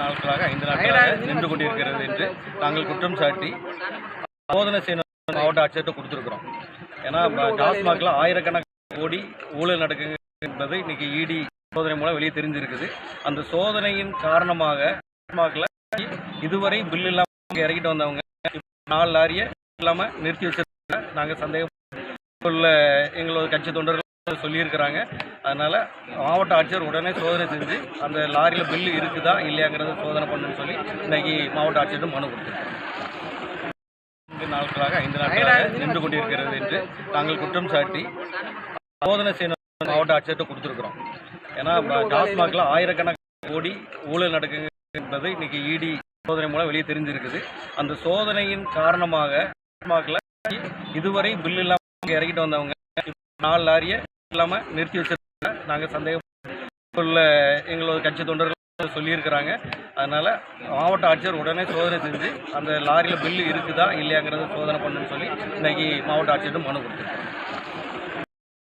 நாட்களாக 5 நாட்களாக நின்று கொண்டிருக்கிறது என்று நாங்கள் குற்றம் சாட்டி சோதனை செய்யணும் மாவட்ட ஆட்சியர்கிட்ட கொடுத்துருக்குறோம். ஏன்னா டாஸ்மாகில் ஆயிரக்கணக்கான கோடி ஊழல் நடக்குது என்பது இன்னைக்கு இடி சோதனை மூலம் வெளியே தெரிஞ்சிருக்குது. அந்த சோதனையின் காரணமாக டாஸ்மாகில் இதுவரை பில் இல்லாமல் இறக்கிட்டு வந்தவங்க 4 லாரியை இல்லாமல் நிறுத்தி வச்சிருக்காங்க. நாங்கள் சந்தேகம் உள்ள எங்களோட கட்சி தொண்டர்கள் சொல்லியிருக்கிறாங்க. அதனால் மாவட்ட ஆட்சியர் உடனே சோதனை செஞ்சு அந்த லாரியில் பில்லு இருக்குதா இல்லையாங்கிறத சோதனை பண்ணணும்னு சொல்லி இன்னைக்கு மாவட்ட ஆட்சியர்கிட்ட மனு கொடுத்துருக்கோம். 5 நாட்களாக 5 நாட்களாக நின்று கொண்டிருக்கிறது என்று நாங்கள் குற்றம் சாட்டி சோதனை செய்யணும் மாவட்ட ஆட்சியர்கிட்ட கொடுத்துருக்குறோம். ஏன்னா டாஸ்மாகில் ஆயிரக்கணக்கான கோடி ஊழல் நடக்குது என்பது இன்னைக்கு இடி சோதனை மூலம் வெளியே தெரிஞ்சிருக்குது. அந்த சோதனையின் காரணமாக டாஸ்மாகில் இதுவரை பில் இல்லாமல் இறக்கிட்டு வந்தவங்க 4 லாரியை இல்லாமல் நிறுத்தி வச்சிருக்காங்க. நாங்கள் சந்தேகம் உள்ள எங்களோட கட்சி தொண்டர்கள் சொல்லியிருக்கிறாங்க. அதனால் மாவட்ட ஆட்சியர் உடனே சோதனை செஞ்சு அந்த லாரியில் பில்லு இருக்குதா இல்லையாங்கிறத சோதனை பண்ணணும்னு சொல்லி இன்னைக்கு மாவட்ட ஆட்சியர்கிட்ட மனு கொடுத்துருக்கோம்.